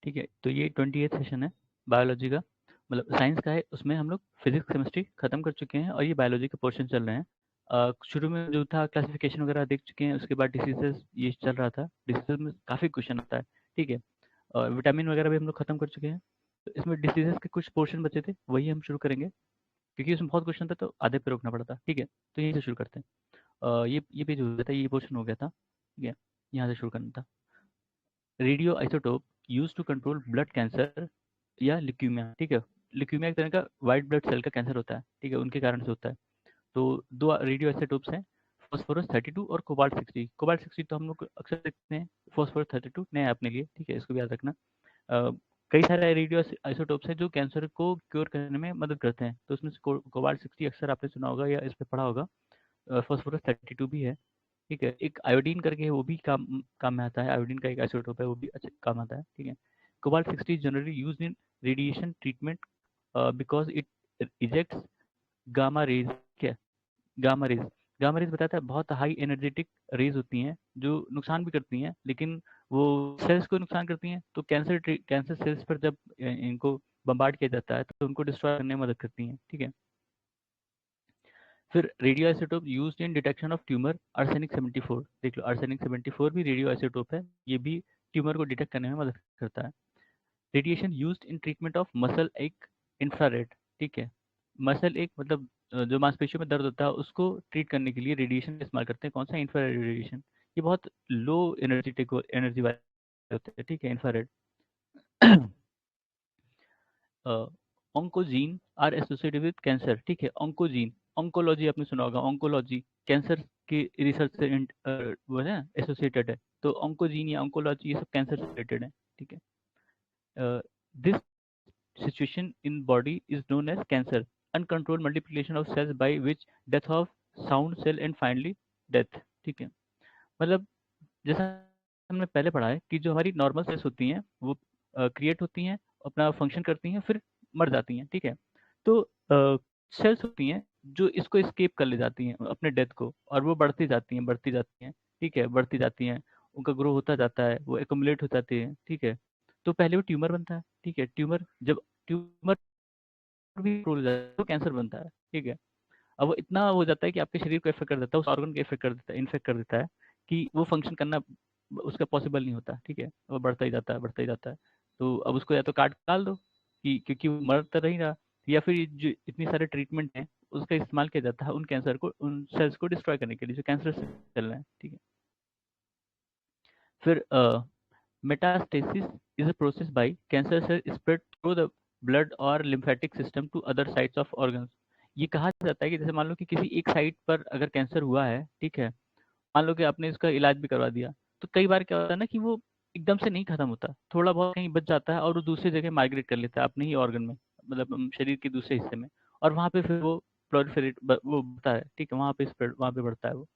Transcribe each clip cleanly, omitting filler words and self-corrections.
ठीक है। तो ये 28th सेशन है बायोलॉजी का, मतलब साइंस का है। उसमें हम लोग फिजिक्स केमिस्ट्री खत्म कर चुके हैं और ये बायोलॉजी के पोर्शन चल रहे हैं। शुरू में जो था क्लासिफिकेशन वगैरह देख चुके हैं, उसके बाद डिसीजेस ये चल रहा था। डिसीजेस में काफ़ी क्वेश्चन आता है, ठीक है। और विटामिन वगैरह भी हम लोग खत्म कर चुके हैं। तो इसमें डिसीजेस के कुछ पोर्शन बचे थे, वही हम शुरू करेंगे, क्योंकि उसमें बहुत क्वेश्चन था तो आधे पे रोकना पड़ा था, ठीक है। तो यहीं से शुरू करते हैं। ये पेज हो गया था, ये पोर्शन हो गया था, ठीक है। यहाँ से शुरू करना था। Radio isotope use to control blood cancer या ल्यूकीमिया, ठीक है। ल्यूकीमिया एक तरह का वाइट ब्लड सेल का कैंसर होता है, ठीक है, उनके कारण से होता है। तो दो रेडियो आइसोटोप्स हैं, फॉस्फोरस 32 और कोबाल्ट 60। कोबाल्ट 60 तो हम लोग अक्सर देखते हैं, फॉस्फोरस 32 नए अपने लिए, ठीक है, इसको भी याद रखना। अ, कई सारे रेडियो आइसोटोप्स हैं जो कैंसर को क्योर करने में मदद करते हैं। तो उसमें से कोबाल्ट 60 अक्सर आपने सुना होगा या इस पे पढ़ा होगा। फॉस्फोरस 32 भी है, ठीक है। एक आयोडीन करके है, वो भी काम काम में आता है। आयोडीन का एक आइसोटोप है, वो भी अच्छे काम आता है, ठीक है। Cobalt 60 generally used in radiation treatment because it ejects gamma rays, क्या गामा रेज। गामा रेज बताता है बहुत हाई एनर्जेटिक रेज होती हैं जो नुकसान भी करती हैं, लेकिन वो सेल्स को नुकसान करती हैं। तो कैंसर सेल्स पर जब इनको बम्बार्ड किया जाता है तो उनको डिस्ट्रॉय करने में मदद करती हैं, ठीक है। फिर radio isotope used in detection of tumour, arsenic 74। देख लो, आर्सेनिक 74 भी रेडियो आइसोटोप है, ये भी ट्यूमर को डिटेक्ट करने में मदद करता है। Radiation used in treatment of muscle एक, इंफ्रारेड, ठीक है। मसल एक मतलब जो मांसपेशियों में दर्द होता है उसको ट्रीट करने के लिए रेडिएशन इस्तेमाल करते हैं। कौन सा? Infrared radiation. ये बहुत लो एनर्जी वाले होते हैं, ठीक है, infrared. Oncogene are associated with cancer, ठीक है। ऑन्कोजीन, ऑन्कोलॉजी आपने सुना होगा, ऑन्कोलॉजी कैंसर की रिसर्च से वो है एसोसिएटेड है। तो ऑन्कोजीन या ऑन्कोलॉजी ये सब कैंसर से रिलेटेड है, ठीक है। This situation in body is known as cancer, uncontrolled multiplication of cells by which death of sound cell and finally death, ठीक है। मतलब जैसा हमने पहले पढ़ा है कि जो हमारी नॉर्मल सेल्स होती हैं वो क्रिएट होती हैं, अपना फंक्शन करती हैं, फिर मर जाती हैं, ठीक है। तो सेल्स होती हैं जो इसको स्केप कर ले जाती हैं अपने डेथ को, और वो बढ़ती जाती हैं, बढ़ती जाती हैं, ठीक है, बढ़ती जाती हैं। उनका ग्रो होता जाता है, वो एक्युमुलेट हो जाते हैं, ठीक है। तो पहले वो ट्यूमर बनता है, ठीक है। ट्यूमर जब ट्यूमर भी हो जाता है तो कैंसर बनता है, ठीक है। अब वो इतना हो जाता है कि आपके शरीर को इफेक्ट कर देता है, उस ऑर्गन को इफेक्ट कर देता है, इन्फेक्ट कर देता है कि वो फंक्शन करना उसका पॉसिबल नहीं होता, ठीक है। वो बढ़ता ही जाता है, बढ़ता ही जाता है। तो अब उसको या तो काट डाल दो कि क्योंकि वो मर तो नहीं रहा, या फिर ये जो इतनी सारे ट्रीटमेंट हैं उसका इस्तेमाल किया जाता है उन कैंसर को, उन सेल्स को डिस्ट्रॉय करने के लिए जो कैंसर सेल हैं, ठीक है। फिर metastasis is a process by cancer cell spread through the blood और lymphatic system to other sites of organs. ये कहा जाता है कि जैसे मान लो कि किसी एक साइट पर अगर कैंसर हुआ है, ठीक है, मान लो कि आपने इसका इलाज भी करवा दिया, तो कई बार क्या होता है ना कि वो एकदम से नहीं खत्म होता, थोड़ा बहुत कहीं बच जाता है और वो दूसरी जगह माइग्रेट कर लेता है अपने ही ऑर्गन में, मतलब शरीर के दूसरे हिस्से में, और वहाँ पे फिर वो प्रोलिफरेट वो बढ़ता है, ठीक है, वहाँ पे स्प्रेड, वहाँ पे बढ़ता है वो।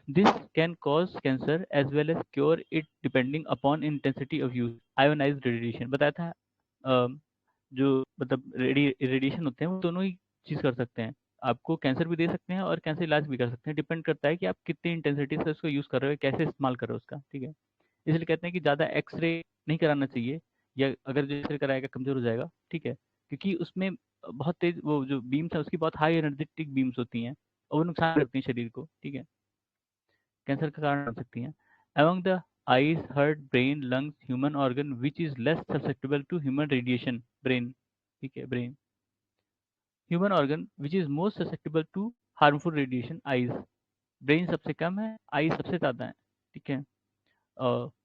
This can cause cancer as well as cure it depending upon intensity of use. Ionized radiation बताया था, जो मतलब रेडिएशन होते हैं वो दोनों ही चीज़ कर सकते हैं, आपको कैंसर भी दे सकते हैं और कैंसर इलाज भी कर सकते हैं। डिपेंड करता है कि आप कितनी इंटेंसिटी से उसको यूज़ कर रहे हो, कैसे इस्तेमाल कर रहे हो उसका, ठीक है। इसलिए कहते हैं कि ज़्यादा एक्सरे नहीं कराना चाहिए, या अगर जो एक्सरे कराएगा कमज़ोर हो जाएगा, ठीक है, क्योंकि उसमें बहुत तेज वो जो बीम्स है उसकी बहुत हाई एनर्जेटिक बीम्स होती हैं और वो नुकसान करती हैं शरीर को, ठीक है, कैंसर का कारण बन सकती हैं। Among the eyes, heart, brain, lungs, human organ which is less susceptible to human radiation, brain, ठीक है, brain, human organ which is most susceptible to harmful radiation, eyes, brain सबसे कम है, eyes सबसे ज़्यादा है, ठीक है।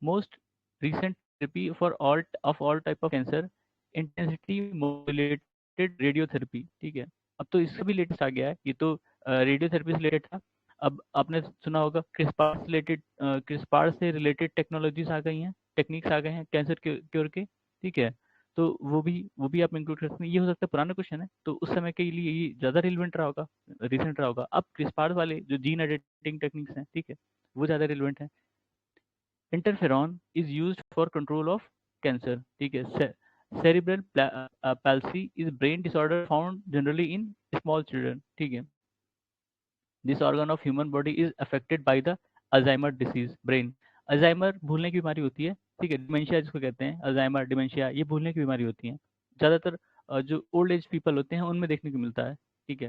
Most recent therapy for all type of cancer, intensity modulated radiotherapy, ठीक है। अब तो इससे भी लेटेस्ट आ गया है, ये तो रेडियोथेरेपी से रिलेटेड था। अब आपने सुना होगा क्रिस्पार से रिलेटेड टेक्नोलॉजीज आ गई हैं, टेक्निक्स आ गए हैं कैंसर क्योर के, ठीक है। तो वो भी आप इंक्लूड कर सकते हैं। ये हो सकता है पुराना क्वेश्चन है, तो उस समय के लिए ये ज़्यादा रिलेवेंट रहा होगा, रिसेंट रहा होगा। अब क्रिस्पार वाले जो जीन एडिटिंग टेक्निक्स हैं, ठीक है, वो ज़्यादा रिलेवेंट है। Interferon is used for control of cancer, ठीक है। Cerebral palsy is brain disorder found generally in small children, ठीक है। This organ of human body is affected by the Alzheimer disease, brain. Alzheimer भूलने की बीमारी होती है, ठीक है। डिमेंशिया जिसको कहते हैं, अल्जाइमर, डिमेंशिया, ये भूलने की बीमारी होती है। ज़्यादातर जो ओल्ड एज पीपल होते हैं उनमें देखने को मिलता है। ठीक है,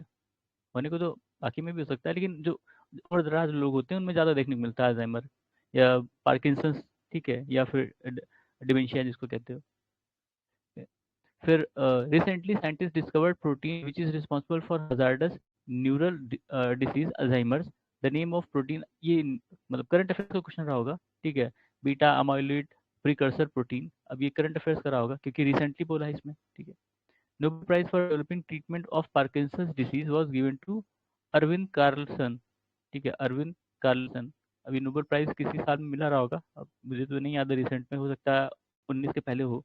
होने को तो बाकी में भी हो सकता है, लेकिन जो उम्र दराज लोग होते हैं उनमें ज़्यादा देखने को मिलता है अल्जाइमर या पार्किंसंस। ठीक है, या फिर डिमेंशिया जिसको कहते हो। फिर recently scientist discovered protein which is responsible for hazardous neural disease Alzheimer's. The name of protein, ये मतलब करंट अफेयर्स का क्वेश्चन रहा होगा। ठीक है, बीटा अमाइलोइड प्रिकर्सर प्रोटीन। अब ये करंट अफेयर्स का रहा होगा क्योंकि रिसेंटली बोला है इसमें। ठीक है, Nobel prize for developing treatment of Parkinson's disease was given to Arvid Carlsson. ठीक है, अरविंद कार्लसन। अभी नोबेल प्राइज किसी साल में मिला रहा होगा, अब मुझे तो नहीं याद है, रिसेंट में हो सकता है 19 के पहले हो।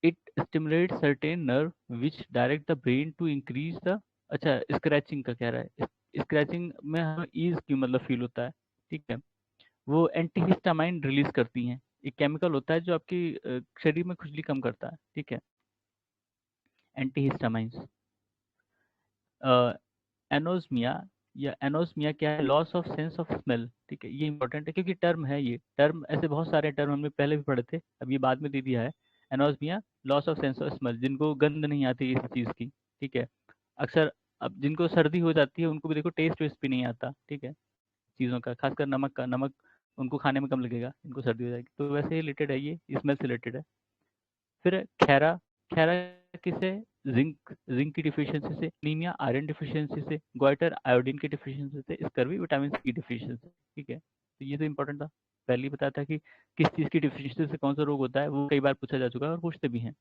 It stimulates certain nerve which direct the brain to increase the, अच्छा स्क्रैचिंग का कह रहा है, स्क्रैचिंग में हमें ईज की मतलब फील होता है। ठीक है, वो एंटीहिस्टामाइन रिलीज करती हैं। एक केमिकल होता है जो आपकी शरीर में खुजली कम करता है। ठीक है, एंटीहिस्टामाइंस। एनोस्मिया, या एनोस्मिया क्या है? Loss of sense of smell. ठीक है, ये इंपॉर्टेंट है क्योंकि टर्म है, ये टर्म ऐसे बहुत सारे टर्म हमने पहले भी पढ़े थे, अब ये बाद में दे दिया है। Anosmia, loss of sense of smell, जिनको गंध नहीं आती किसी चीज़ की। ठीक है, अक्सर अब जिनको सर्दी हो जाती है उनको भी देखो टेस्ट वेस्ट भी नहीं आता। ठीक है, चीज़ों का, खासकर नमक का, नमक उनको खाने में कम लगेगा, इनको सर्दी हो जाएगी। तो वैसे ही रिलेटेड है, ये स्मेल से रिलेटेड है। फिर खैरा, खैरा किसे? जिंक, जिंक की डिफिशियंसी से, नीमिया आयरन डिफिशियंसी से, गोइटर आयोडीन की डिफिशियंसी से, स्कर्वी विटामिन सी की डिफिशियंसी। ठीक है, तो ये तो इंपॉर्टेंट था, पहले ही बताया था कि किस चीज़ की डिफिशियंसी से कौन सा रोग होता है, वो कई बार पूछा जा चुका है और पूछते भी हैं।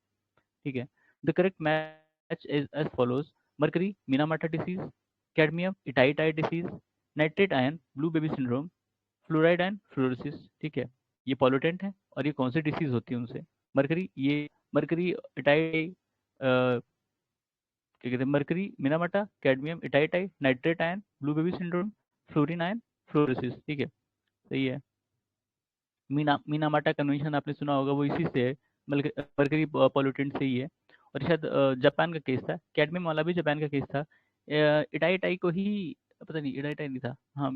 ठीक है, the correct match is as follows: mercury Minamata disease, cadmium itai itai disease, nitrate ion blue baby syndrome, fluoride and fluorosis. ठीक है, ये पॉल्यूटेंट है और ये कौन सी डिसीज होती है उनसे? मरकरी, ये मरकरी इटाई क्या कहते हैं, mercury Minamata, cadmium itai itai, nitrate ion blue baby syndrome, fluorine ion fluorosis. ठीक है, सही है। मीनामाटा कन्वेंशन आपने सुना होगा, वो इसी से है, मरकरी पॉल्यूटेंट से ही है। और शायद जापान का केस था, कैडमियम वाला भी जापान का केस था। इटाइटाई को ही, पता नहीं, इटाइटाई नहीं था, हाँ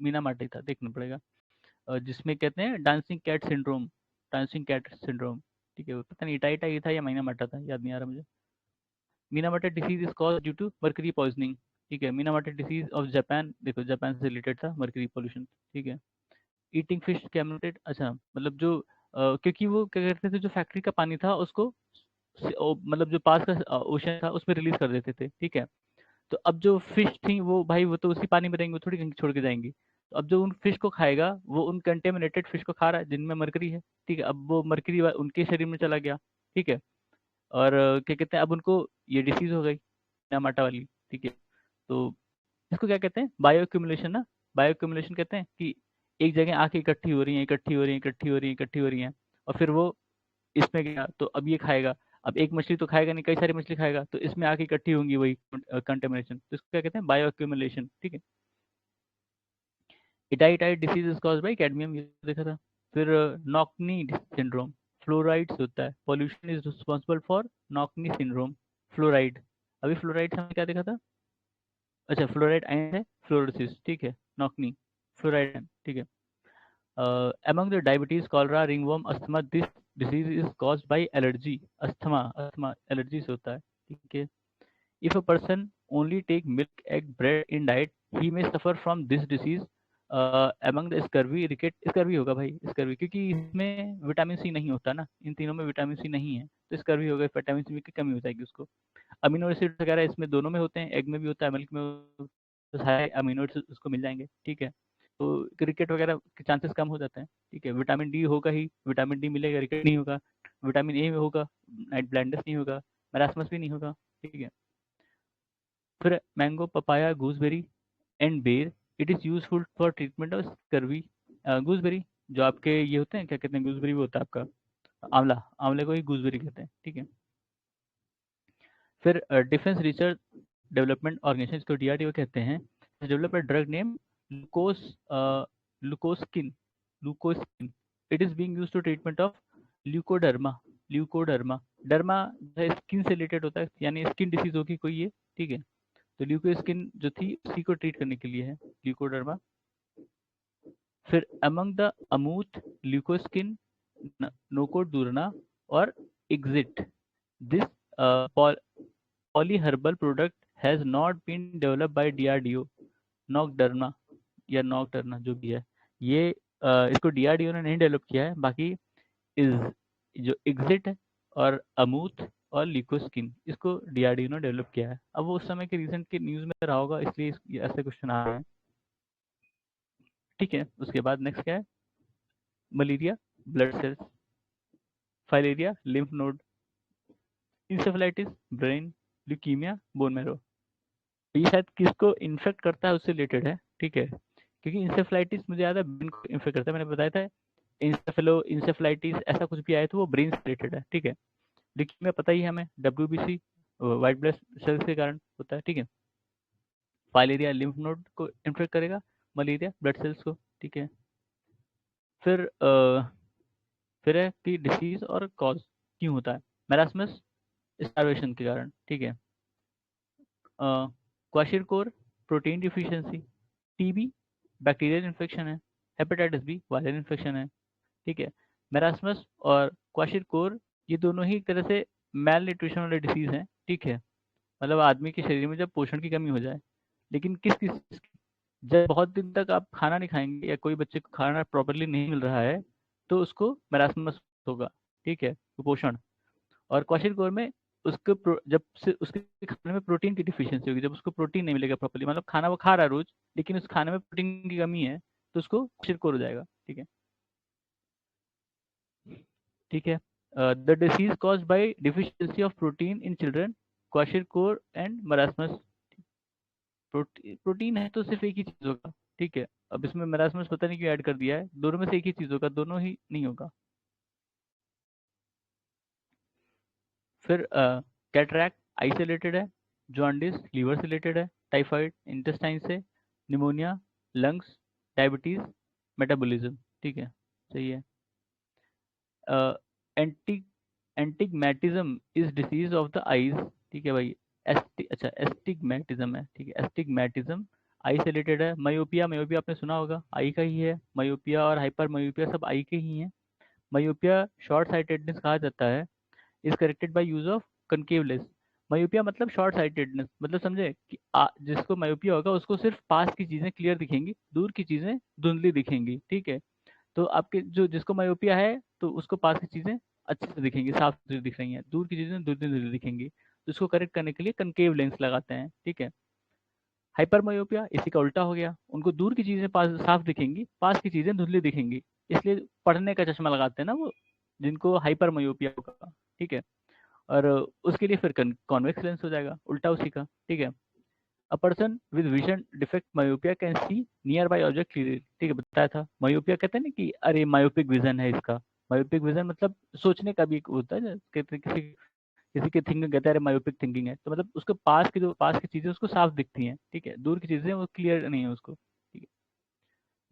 मीनामाटा ही था, देखना पड़ेगा। जिसमें कहते हैं dancing cat syndrome, dancing cat syndrome. ठीक है, पता नहीं इटाइटा ही था या मीनामाटा था, याद नहीं आ रहा मुझे। Minamata disease is cause due to mercury poisoning. ठीक है, मीनामाटा डिसीज ऑफ जापान, देखो जापान से रिलेटेड था मर्करी पॉल्यूशन। ठीक है, ईटिंग फिश कैमलेटेड, अच्छा मतलब जो क्योंकि वो क्या करते थे, जो फैक्ट्री का पानी था उसको मतलब जो पास का ओशन था उसमें रिलीज कर देते थे। ठीक है, तो अब जो फिश थी वो भाई वो तो उसी पानी में रहेंगी, वो थोड़ी कहीं छोड़ के जाएंगी। तो अब जो उन फिश को खाएगा वो उन कंटेमिनेटेड फिश को खा रहा है जिनमें मरकरी है। ठीक है, अब वो मरकरी उनके शरीर में चला गया। ठीक है, और क्या कहते हैं, अब उनको ये डिसीज हो गई नामाटा वाली। ठीक है, तो इसको क्या कहते हैं? बायो एक्यूमुलेशन ना, बायो एक्यूमुलेशन कहते हैं कि एक जगह आके इकट्ठी हो रही है, इकट्ठी हो रही है, इकट्ठी हो रही है, इकट्ठी हो रही है, और फिर वो इसमें गया तो अब ये खाएगा। अब एक मछली तो खाएगा नहीं, कई सारी मछली खाएगा, तो इसमें आके इकट्ठी होंगी वही कंटेमिनेशन, तो इसको क्या कहते हैं? Bioaccumulation. ठीक है, itai itai disease is caused by cadmium, ये देखा था। फिर नॉकनी सिंड्रोम, फ्लोराइड से होता है, pollution is responsible for knock knee syndrome, fluoride. अभी फ्लोराइड हमने क्या देखा था? अच्छा, फ्लोराइड आयन है, फ्लोरोसिस। ठीक है, नॉकनी फ्लोराइड आयन। ठीक है, among the diabetes, cholera, ringworm, asthma, this disease is caused by allergy, asthma allergy से होता है। ठीक है, if a person only take milk, egg, bread in diet, he may suffer from this disease। among the scurvy, ricket, scurvy होगा भाई, scurvy क्योंकि इसमें vitamin C नहीं होता ना, इन तीनों में विटामिन सी नहीं है, तो स्कर्वी होगा, विटामिन सी की कमी हो जाएगी उसको। अमीनो एसिड वगैरह इसमें दोनों में होते हैं, एग में भी होता है, मिल्क में तो सारे अमीनो एसिड उसको मिल जाएंगे। ठीक है, तो रिकेट वगैरह के चांसेस कम हो जाते हैं। ठीक है, विटामिन डी होगा ही, विटामिन डी मिलेगा, रिकेट नहीं होगा। विटामिन ए में होगा, नाइट ब्लाइंडनेस नहीं होगा, मैरास्मस भी नहीं होगा। ठीक है, फिर मैंगो, पपाया, गूसबेरी एंड बेर, it is useful for treatment of scurvy. Gooseberry, जो आपके ये होते हैं, क्या कहते हैं, गूसबेरी भी होता है आपका आंवला, आंवले को ही गूसबेरी कहते हैं। ठीक है, फिर डिफेंस रिसर्च डेवलपमेंट ऑर्गेनाइजेशन, इसको डीआरडीओ कहते हैं, develop a drug name Lukos Lukoskin, Lukoskin. It is being used to treatment of leucoderma, leucoderma, derma skin से रिलेटेड होता है, यानी स्किन डिसीज होगी कोई ये। ठीक है, तो ल्यूको स्किन जो थी उसी को ट्रीट करने के लिए है ल्यूकोडर्मा। फिर अमंग द अमूथ, ल्यूकोस्किन, नोकोडुरना और exit, this polyherbal product has not been developed by DRDO, नॉकडर्मा या नॉकडर्ना जो भी है, ये इसको डीआरडीओ ने नहीं डेवलप किया है। बाकी इज जो एग्जिट है और अमूथ और लिकोस्किन, इसको डीआरडीओ ने डेवलप किया है। अब वो उस समय के रिसेंट के न्यूज़ में रहा होगा, इसलिए ऐसे क्वेश्चन आ रहे हैं। ठीक है, उसके बाद नेक्स्ट क्या है? Malaria blood cells, filaria lymph node, encephalitis brain, leukaemia bone marrow. ये शायद किसको इन्फेक्ट करता है उससे रिलेटेड है। ठीक है, क्योंकि इंसेफेलाइटिस मुझे याद है ब्रेन को इन्फेक्ट करता है, मैंने बताया था। इंसेफेलाइटिस ऐसा कुछ भी आया तो वो ब्रेन से रिलेटेड है। ठीक है, ल्यूकीमिया पता ही है हमें, डब्ल्यूबीसी व्हाइट ब्लड सेल्स के कारण होता है। ठीक है, फाइलेरिया लिम्फ नोड को इन्फेक्ट करेगा, मलेरिया ब्लड सेल्स को। ठीक है, फिर फिर है कि डिसीज और कॉज क्यों होता है। मैरास्मस स्टार्वेशन के कारण। ठीक है, kwashiorkor protein deficiency, TB bacterial infection है, हेपेटाइटिस बी वायरल इन्फेक्शन है। ठीक है, मैरास्मस और क्वाशिरकोर ये दोनों ही एक तरह से मैल न्यूट्रिशन वाले डिसीज हैं। ठीक है, मतलब आदमी के शरीर में जब पोषण की कमी हो जाए, लेकिन किस किस चीज़ की? जब बहुत दिन तक आप खाना नहीं खाएंगे या कोई बच्चे को खाना प्रॉपरली नहीं मिल रहा है, तो उसको मैरास्मस होगा। ठीक है, कुपोषण। और क्वाशिरकोर में जब से उसके खाने में प्रोटीन की डिफिशियंसी होगी, जब उसको प्रोटीन नहीं मिलेगा प्रॉपरली, मतलब खाना वो खा रहा है रोज, लेकिन उस खाने में प्रोटीन की कमी है, तो उसको क्वाशिरकोर हो जाएगा। ठीक है, ठीक है। The disease caused by deficiency of protein in children, kwashiorkor and marasmus. Protein है तो सिर्फ एक ही चीज होगा। ठीक है, अब इसमें मरासमस पता नहीं क्यों ऐड कर दिया है, दोनों में से एक ही चीज होगा, दोनों ही नहीं होगा। फिर कैटरैक्ट आई से रिलेटेड है, जॉन्डिस लीवर से रिलेटेड है, टाइफाइड इंटेस्टाइन से, निमोनिया लंग्स, डायबिटीज मेटाबॉलिज्म। ठीक है, सही है। Anti astigmatism is disease of the eyes. ठीक है भाई, अच्छा एस्टिग्मेटिज्म है। ठीक है, एस्टिग्मेटिज्म आई से रिलेटेड है। मायोपिया, मायोपिया आपने सुना होगा, आई का ही है। मायोपिया और हाइपर मायोपिया सब आई के ही हैं। मायोपिया शॉर्ट साइटेडनेस कहा जाता है, is corrected by use of concave lens. Myopia मतलब शॉर्ट साइटेडनेस, मतलब समझे कि जिसको मायोपिया होगा उसको सिर्फ पास की चीजें क्लियर दिखेंगी, दूर की चीजें धुंधली दिखेंगी। ठीक है, तो आपके जो जिसको मायोपिया है तो उसको पास की चीजें अच्छे से दिखेंगी, साफ सुथरी दिख रही हैं, दूर की चीजें धुंधली धुंधली दिखेंगी, तो इसको करेक्ट करने के लिए कनकेव लेंस लगाते हैं। ठीक है, हाइपर मायोपिया इसी का उल्टा हो गया, उनको दूर की चीजें पास साफ दिखेंगी, पास की चीजें धुंधली दिखेंगी, इसलिए पढ़ने का चश्मा लगाते हैं ना वो, जिनको हाइपर मायोपिया होगा। ठीक है, और उसके लिए फिर कॉन्वेक्स लेंस हो जाएगा, उल्टा उसी का। ठीक है, a person with vision defect myopia can see near by object clearly. ठीक है, बताया था मायोपिया कहते हैं ना कि अरे मायोपिक विजन है इसका। मायोपिक विजन मतलब सोचने का भी एक होता है, कहते हैं किसी किसी की थिंकिंग कहते हैं अरे मायोपिक थिंकिंग है, तो मतलब उसके पास की चीजें उसको साफ दिखती हैं। ठीक है, दूर की चीजें वो क्लियर नहीं है उसको। ठीक है,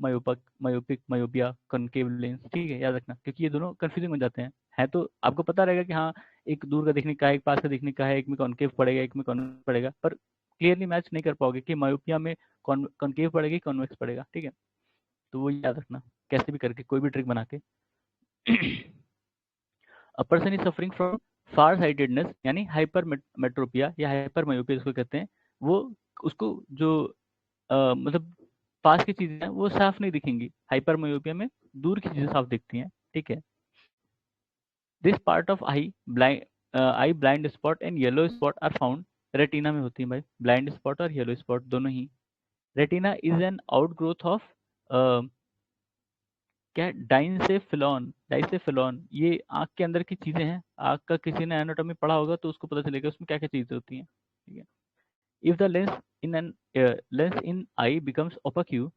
मायोपिक मायोपिया कनकेव लेंस। ठीक है, याद रखना, क्योंकि ये दोनों कंफ्यूजिंग हो जाते हैं। है तो आपको पता रहेगा कि हाँ, एक दूर का देखने का है, एक पास का देखने का है, एक में कॉनकेव पड़ेगा, एक में कॉन्वेक्स पड़ेगा, पर क्लियरली मैच नहीं कर पाओगे कि मायोपिया में कॉनकेव पड़ेगा कॉन्वेक्स पड़ेगा। ठीक है, तो वो याद रखना कैसे भी करके, कोई भी ट्रिक बना के। A person is suffering from far sightedness, यानी हाइपर मेट्रोपिया या हाइपर मायोपिया जिसको कहते हैं, वो उसको जो मतलब पास की चीजें हैं वो साफ नहीं दिखेंगी, हाइपर मायोपिया में दूर की चीजें साफ दिखती हैं। ठीक है, this part of eye blind spot and yellow spot are found, retina में होती है भाई, ब्लाइंड स्पॉट और येलो स्पॉट दोनों ही। Retina is an outgrowth of क्या, डाइसेफिलॉन, ये आंख के अंदर की चीजें हैं। आंख का किसी ने एनाटॉमी पढ़ा होगा तो उसको पता चलेगा उसमें क्या क्या चीजें होती हैं। ठीक है, if the lens in eye becomes opaque,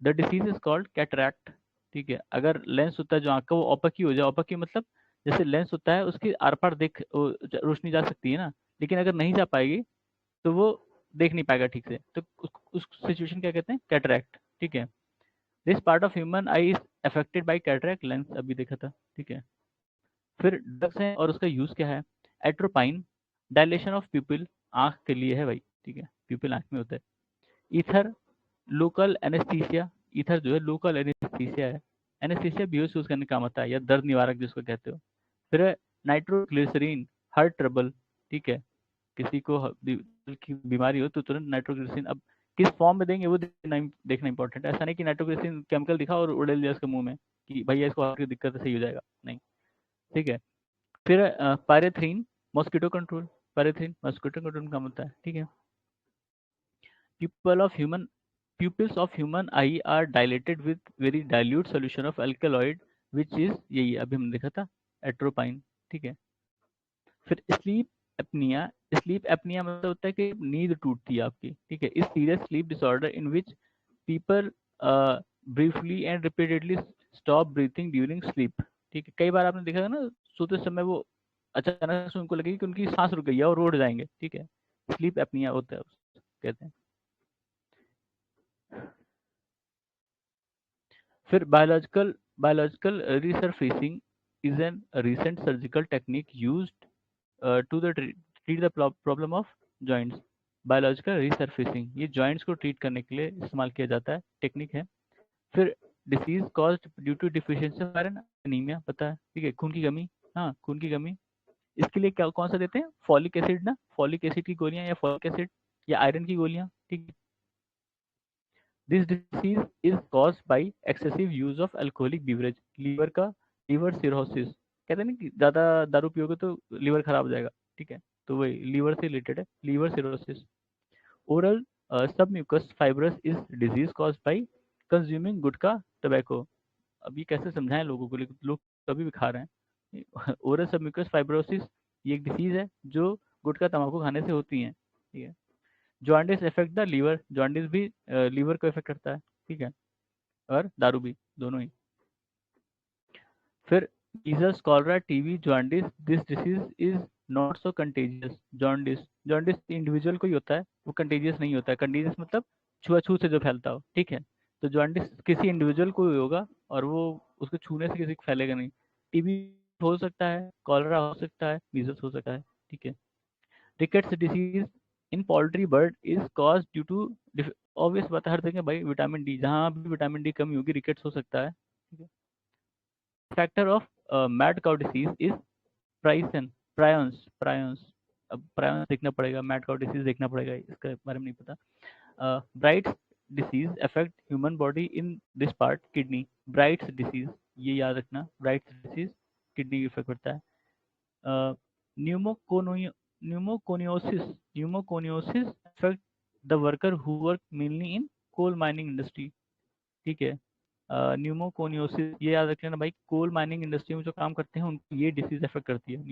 the disease is called cataract. ठीक है, अगर लेंस होता है जो आंख का वो ओपाक्यू हो जाए, ओपाक्यू मतलब जैसे लेंस होता है उसके आर पार रोशनी जा सकती है ना, लेकिन अगर नहीं जा पाएगी तो वो देख नहीं पाएगा ठीक से, तो उस सिचुएशन क्या कहते हैं, कैटरैक्ट। ठीक है, this part of human I is affected by cataract lens, अभी देखा था। ठीक है, फिर ड्रग्स है और उसका यूज क्या है। एट्रोपाइन डायलेशन ऑफ प्यूपिल, आंख के लिए है भाई। ठीक है, प्यूपिल आंख में होता है। ईथर लोकल एनेस्थीसिया, ईथर जो है लोकल एनेस्थीसिया है, एनेस्थीसिया बेहोश यूज करने का काम आता है, या दर्द निवारक जिसको कहते हो। फिर है नाइट्रोग्लिसरीन, हार्ट ट्रबल, ठीक है, किसी को दिल की बीमारी हो तो तुरंत नाइट्रोग्लिसरीन। अब किस फॉर्म में देंगे वो देखना इंपॉर्टेंट है। ऐसा नहीं कि नाइट्रोग्लिसरीन केमिकल दिखा और उड़ेल दिया उसके मुंह में कि भैया इसको हार्ट की दिक्कत है, सही हो जाएगा, नहीं, ठीक है। फिर पायरेथ्रीन, मॉस्किटो कंट्रोल, पायरेथ्रीन मॉस्किटो कंट्रोल में काम होता है, ठीक है। pupil of human pupils of human eye are dilated with very dilute solution of alkaloid which is, यही अभी हमने देखा था, एट्रोपाइन, ठीक है। फिर स्लीप एपनिया मतलब होता है कि नींद टूटती है आपकी, ठीक है। इस serious sleep disorder in which people briefly and repeatedly stop breathing during sleep, ठीक है। कई बार आपने देखा है ना, सोते समय वो अचानक से उनको लगेगी कि उनकी सांस रुक गई है और वो उड़ जाएंगे, ठीक है। स्लीप एपनिया होता है कहते हैं। फिर biological resurfacing is an recent surgical technique used to the treat the problem of joints. Biological resurfacing, ये जॉइंट्स को ट्रीट करने के लिए इस्तेमाल किया जाता है, टेक्निक है। फिर disease caused due to deficiency of iron, anaemia, पता है, ठीक है, खून की कमी। हाँ, खून की कमी, इसके लिए क्या कौन सा देते हैं, फॉलिक एसिड ना, फॉलिक एसिड की गोलियां या फॉलिक एसिड या आयरन की गोलियां, ठीक है। This disease is caused by excessive use of alcoholic beverage, liver का, लीवर सिरोसिस, कहते हैं ना कि ज्यादा दारू पियोगे तो लीवर खराब हो जाएगा, ठीक है। तो वही लीवर से रिलेटेड है, liver cirrhosis. Oral submucous fibrous is disease caused by consuming gutkha tobacco. अब ये कैसे समझाएं लोगों को, लेकिन लोग कभी भी खा रहे हैं। ओरल सबम्यूकस फाइब्रोसिस, ये एक डिसीज है जो गुटखा तंबाकू खाने से होती है, ठीक है। Jaundice effect the liver, jaundice भी लीवर को इफेक्ट करता है, ठीक है, और दारू भी, दोनों ही। फिर measles, cholera, TB, jaundice, this disease is not so contagious. Jaundice, jaundice individual को ही होता है, वो कंटेजियस नहीं होता है। कंटेजियस मतलब छुआछूत से जो फैलता हो, ठीक है। तो जॉन्डिस किसी इंडिविजुअल को ही होगा और वो उसको छूने से किसी को फैलेगा नहीं। टीबी हो सकता है, कॉलरा हो सकता है, मीजल्स हो सकता है, ठीक है। Rickets disease in poultry bird is cause due to, obvious बात है हर जगह भाई, विटामिन डी, जहाँ भी विटामिन डी कमी होगी रिकेट्स हो सकता है, ठीक है। Factor of mad cow disease is prion, prions, अब प्रायंस देखना पड़ेगा, मैड काउ डिसीज देखना पड़ेगा, इसके बारे में नहीं पता। Bright disease affect human body in this part, kidney, brides disease, ये याद रखना, ब्राइट्स डिसीज किडनी इफेक्ट करता है। pneumoconio- pneumoconiosis pneumoconiosis affect the worker who work mainly in coal mining industry, ठीक है। न्यूमोकोनियोसिस ये याद रख लेना भाई, कोल माइनिंग इंडस्ट्री में जो काम करते हैं उनको ये डिसीज अफेक्ट करती है,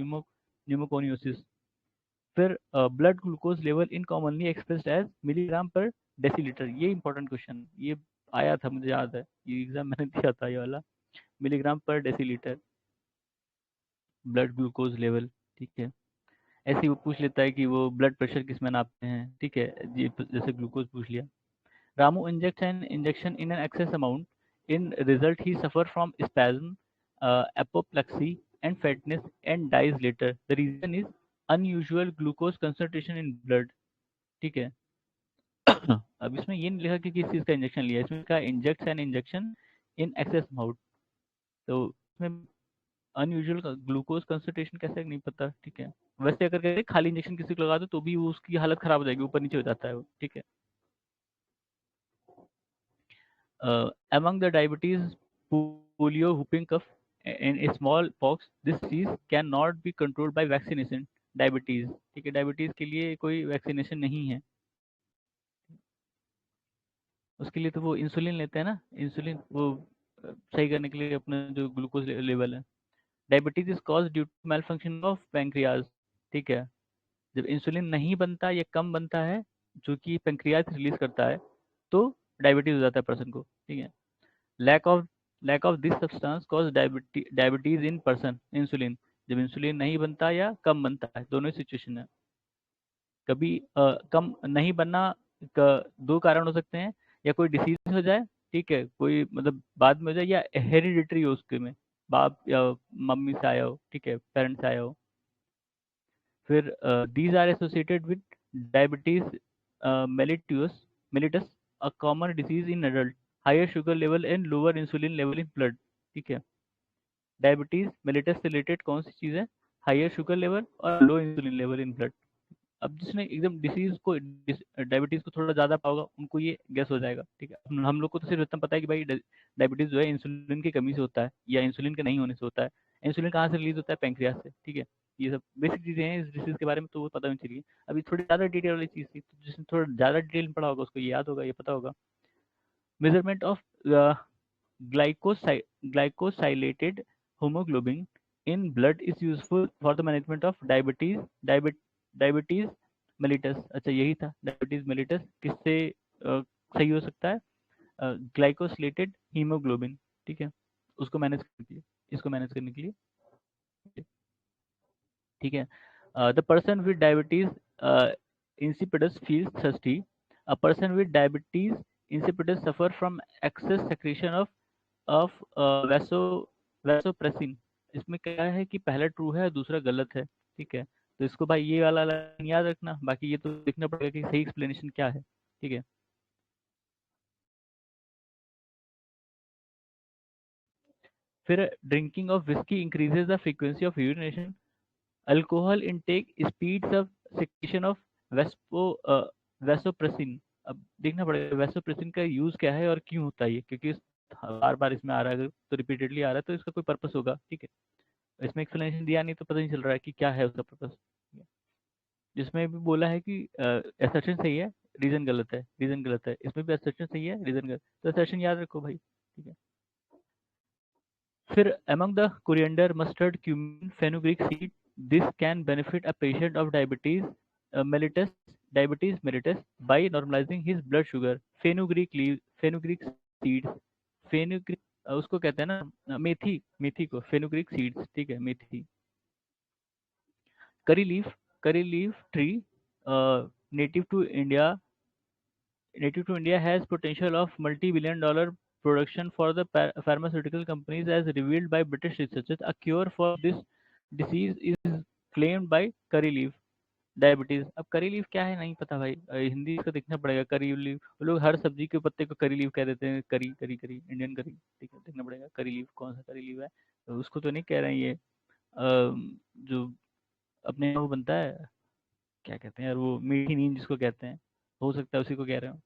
न्यूमोकोनियोसिस। फिर blood glucose level in commonly expressed as milligram per decilitre, ये इंपॉर्टेंट क्वेश्चन, ये आया था मुझे याद है, ये एग्जाम मैंने दिया था ये वाला, milligram per decilitre blood glucose level, ठीक है। ऐसे ही वो पूछ लेता है कि वो ब्लड प्रेशर किस में नापते हैं, ठीक है, ये जैसे ग्लूकोज पूछ लिया। Ramu injection in an excess amount, in result he suffer from spasm, apoplexy and faintness and dies later, the reason is unusual glucose concentration in blood, ठीक है। अब इसमें ये नहीं लिखा कि किस चीज का इंजेक्शन लिया, इसमें लिखा injects an injection in excess amount, तो इसमें अनयूजुअल ग्लूकोज कंसंट्रेशन कैसे नहीं पता, ठीक है। वैसे अगर कहें खाली इंजेक्शन किसी को लगा दो तो भी वो उसकी हालत खराब हो जाएगी, ऊपर नीचे हो जाता है वो, ठीक है। Among the diabetes, polio, whooping cough, and smallpox, this disease cannot be controlled by vaccination. Diabetes, ठीक है, डायबिटीज के लिए कोई वैक्सीनेशन नहीं है, उसके लिए तो वो इंसुलिन लेते हैं ना, इंसुलिन वो सही करने के लिए अपना जो ग्लूकोज लेवल है। Diabetes is cause due to malfunction of pancreas, ठीक है। जब इंसुलिन नहीं बनता या कम बनता है जो कि पेंक्रियाज रिलीज करता है तो डायबिटीज हो जाता है पर्सन को, ठीक है। Lack of lack of this substance cause diabetes in person, insulin, जब इंसुलिन नहीं बनता या कम बनता है, दोनों ही सिचुएशन है। कभी कम नहीं बनना का दो कारण हो सकते हैं, या कोई डिसीज हो जाए, ठीक है, कोई मतलब बाद में हो जाए, या हेरिडिटरी हो उसके में, बाप या मम्मी से आया हो, ठीक है, पेरेंट्स से आया हो। फिर these are associated with diabetes mellitus, mellitus, a common disease in adult. Higher sugar level and lower insulin level in blood. ठीक है, डायबिटीज मेलिटस से रिलेटेड कौन सी चीज़ है? हायर शुगर लेवल और low insulin level in blood. अब जिसने एकदम disease को डायबिटीज को थोड़ा ज्यादा पाओगा उनको ये गैस हो जाएगा। ठीक है, हम लोग को तो सिर्फ इतना पता है कि भाई डायबिटीज जो है इंसुलिन की कमी से होता है या इंसुलिन के नहीं होने से होता है। इंसुलिन कहाँ से रिलीज होता है? पैंक्रियाज से। ठीक है, ये सब बेसिक चीजें हैं इस डिसीज के बारे में, तो वो पता होनी चाहिए। अभी थोड़ी ज्यादा डिटेल वाली चीज थी, तो जिसने थोड़ा ज्यादा डिटेल में पढ़ा होगा उसको ये याद होगा, ये पता होगा। Measurement of glycosylated hemoglobin in blood is useful for the management of diabetes mellitus। अच्छा यही था डायबिटीज मेलिटस, किससे सही हो सकता है? Glycosylated haemoglobin. ठीक है, उसको मैनेज करने के लिए, इसको मैनेज करने के लिए। ठीक है, the person with diabetes insipidus feels thirsty। A person with diabetes insipidus suffer from excess secretion of vasopressin. इसमें क्या है कि पहला ट्रू है दूसरा गलत है। ठीक है, तो इसको भाई ये वाला लाइन याद रखना, बाकी ये तो देखना पड़ेगा कि सही एक्सप्लेनेशन क्या है। ठीक है, फिर drinking of whisky increases the frequency of urination. Alcohol intake speeds up secretion of vaso vasopressin. अब देखना पड़ेगा वैसोप्रेसिन का यूज क्या है और क्यों होता है ये, क्योंकि बार बार इसमें आ रहा है तो रिपीटेडली आ रहा है तो इसका कोई पर्पस होगा। ठीक है, इसमें एक्सप्लेनेशन दिया नहीं तो पता नहीं चल रहा है कि क्या है उसका पर्पस। जिसमें भी बोला है कि असर्शन सही है, रीजन गलत है, रीजन गलत है, इसमें भी असर्शन सही है, रीजन गलत, तो असर्शन याद रखो भाई। ठीक है, फिर among the coriander, mustard, cumin, fenugreek seed, this can benefit a patient of mellitus diabetes mellitus by normalizing his blood sugar। fenugreek seeds, fenugreek उसको कहते हैं ना मेथी, मेथी को फेनुग्रिक सीड्स। ठीक है, मेथी। Curry leaf, curry leaf tree native to India, has potential of multi-billion dollar production for the pharmaceutical companies as revealed by British researchers। A cure for this disease is claimed by curry leaf diabetes. अब करी leaf क्या है नहीं पता भाई, हिंदी इसका देखना पड़ेगा। करी लीफ, वो लोग हर सब्जी के पत्ते को करी लीफ कह देते हैं, करी करी करी इंडियन करी। ठीक है, देखना पड़ेगा करी लीफ कौन सा करी लीफ है, तो उसको तो नहीं कह रहे हैं ये जो अपने वो बनता है, क्या कहते हैं यार वो मीठी नीम जिसको कहते हैं, हो सकता है उसी को कह रहे हो।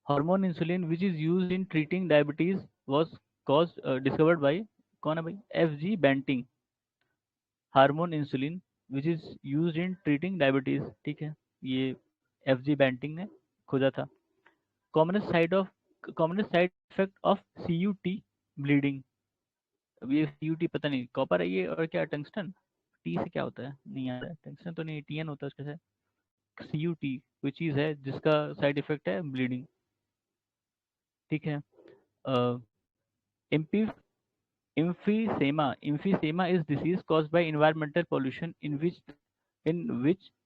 Hormone insulin which is used in treating diabetes was cause discovered by कौन है भाई? F G Banting. Hormone insulin which is used in treating diabetes. ठीक है, ये एफ जी बेंटिंग ने खोजा था। Commonest side effect of C U T bleeding. अब ये सी यू टी पता नहीं कॉपर है ये और क्या टंगस्टन, टी से क्या होता है नहीं याद है, टंगस्टन तो नहीं, टीएन होता है उसके साथ। सी यू टी कोई चीज़ है जिसका साइड इफेक्ट है ब्लीडिंग। ठीक है, emphysema is disease caused by environmental pollution in which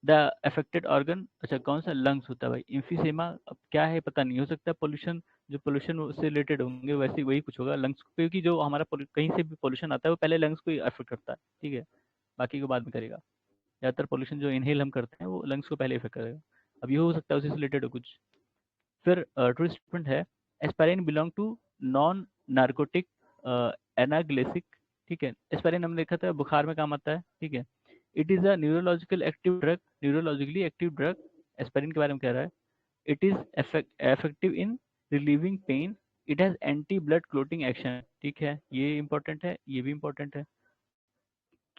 the affected organ। अच्छा कौन सा? लंग्स होता है भाई emphysema। अब क्या है पता नहीं, हो सकता है पोल्यूशन, जो पोल्यूशन से रिलेटेड होंगे वैसे वही कुछ होगा लंग्स, क्योंकि जो हमारा कहीं से भी पोल्यूशन आता है वो पहले लंग्स को ही अफेक्ट करता है। ठीक है, बाकी को बाद में करेगा। ज़्यादातर पोल्यूशन जो इनहेल हम करते हैं वो लंग्स को पहले इफेक्ट करेगा। अब ये हो सकता है उसी से रिलेटेड हो कुछ। फिर टू स्टेटमेंट है, एस्पारिन बिलोंग टू नॉन नार्कोटिक एनाग्लेसिक। ठीक है, एस्पारिन हमने देखा था बुखार में काम आता है। ठीक है, it is a neurological active drug, neurologically active drug. Aspirin के बारे में कह रहा है, it is effective in relieving pain, it has anti blood clotting action. ठीक है, ये इंपॉर्टेंट है, ये भी इंपॉर्टेंट है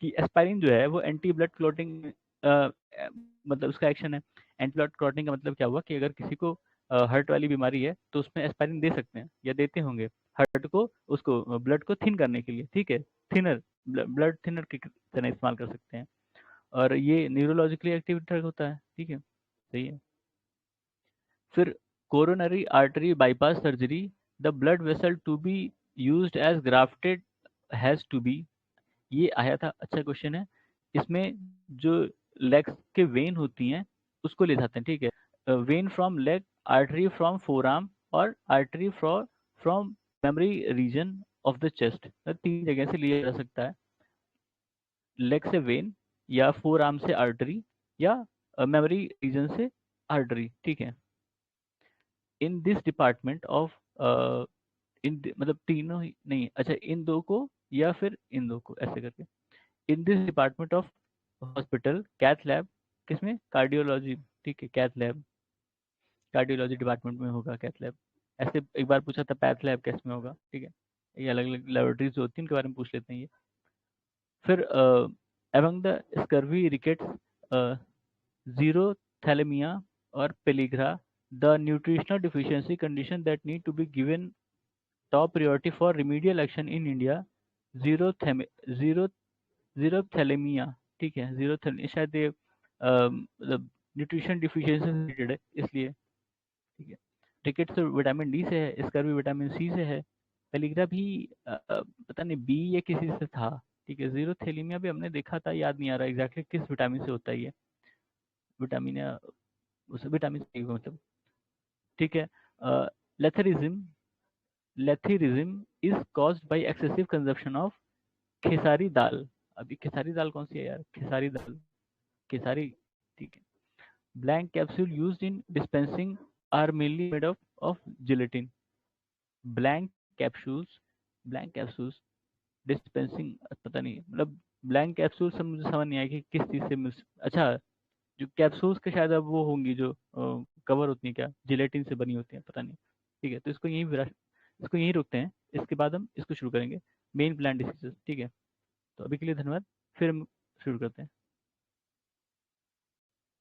कि एस्पाइरिन जो है वो एंटी ब्लड क्लॉटिंग मतलब उसका एक्शन है। एंटी ब्लड क्लॉटिंग का मतलब क्या हुआ कि अगर किसी को हार्ट वाली बीमारी है तो उसमें एस्पाइरिन दे सकते हैं या देते होंगे हार्ट को, उसको ब्लड को थिन करने के लिए। ठीक है, थिनर, ब्लड थिनर की तरह इस्तेमाल कर सकते हैं, और ये न्यूरोलॉजिकली एक्टिव ड्रग होता है। ठीक है, सही है। फिर coronary artery bypass surgery, the blood vessel to be used as grafted has to be. ये आया था, अच्छा क्वेश्चन है। इसमें जो लेग्स के वेन होती हैं उसको ले जाते हैं। ठीक है, vein from leg, artery from forearm, और artery from mammary region of the chest. तीन जगह से लिया जा सकता है, लेग से वेन, या फोर आर्म से आर्टरी, या मेमोरी रीजन से आर्टरी। ठीक है, इन दिस डिपार्टमेंट ऑफ मतलब तीनों ही नहीं, अच्छा इन दो को या फिर इन दो को ऐसे करके, in this department of hospital cath lab, किसमें, कार्डियोलॉजी, ठीक है, कैथ लैब कार्डियोलॉजी डिपार्टमेंट में होगा कैथ लैब। ऐसे एक बार पूछा था पैथ लैब कैस में होगा, ठीक है, ये अलग अलग लेबोरेटरीज जो होती हैं उनके बारे में पूछ लेते हैं ये। फिर among the scurvy rickets, zero thalassemia or pellagra, the nutritional deficiency condition that need to be given top priority for remedial action in India, zero zero zero thalassemia, ठीक है, जीरो शायद ये मतलब न्यूट्रिशन डिफिशियंसी से related है इसलिए, ठीक है। रिकेट्स विटामिन डी से है, इसका भी विटामिन सी से है, पेलिग्रा भी पता नहीं बी या किसी से था, ठीक है। जीरो थैलेमिया भी हमने देखा था, याद नहीं आ रहा एग्जैक्टली किस विटामिन से होता है ये, विटामिन या उस विटामिन सी मतलब, ठीक है। Lathyrism lathyrism is caused by excessive consumption of khesari dal. अभी खेसारी दाल कौन सी है यार, खेसारी दाल, खेसारी, ठीक है। Blank capsule used in dispensing are mainly made of gelatin. Blank capsules, blank capsules dispensing, पता नहीं मतलब ब्लैंक कैप्सूल से मुझे समझ नहीं आया कि किस चीज़ से मिस, अच्छा जो कैप्सूल्स के शायद अब वो होंगी जो कवर होती है क्या, जिलेटिन से बनी होती है, पता नहीं, ठीक है। तो इसको यहीं रोकते हैं, इसके बाद हम इसको शुरू करेंगे, मेन प्लांट डिसीजेस, ठीक है। तो अभी के लिए धन्यवाद, फिर हम शुरू करते हैं।